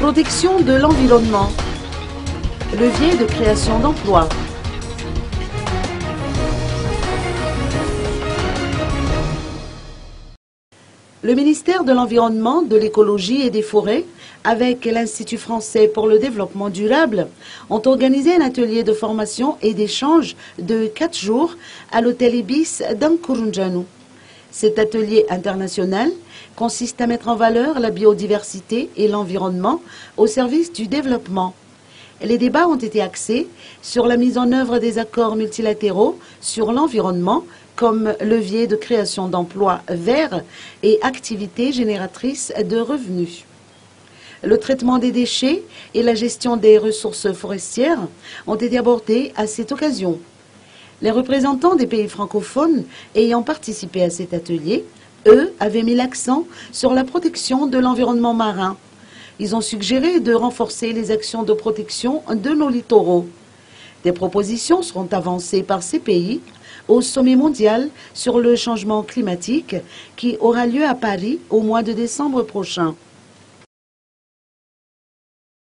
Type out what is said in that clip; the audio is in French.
Protection de l'environnement. Levier de création d'emplois. Le ministère de l'Environnement, de l'Écologie et des Forêts, avec l'Institut français pour le développement durable, ont organisé un atelier de formation et d'échange de 4 jours à l'hôtel Ibis d'Ankurunjanu. Cet atelier international consiste à mettre en valeur la biodiversité et l'environnement au service du développement. Les débats ont été axés sur la mise en œuvre des accords multilatéraux sur l'environnement comme levier de création d'emplois verts et activités génératrices de revenus. Le traitement des déchets et la gestion des ressources forestières ont été abordés à cette occasion. Les représentants des pays francophones ayant participé à cet atelier, eux, avaient mis l'accent sur la protection de l'environnement marin. Ils ont suggéré de renforcer les actions de protection de nos littoraux. Des propositions seront avancées par ces pays au sommet mondial sur le changement climatique qui aura lieu à Paris au mois de décembre prochain.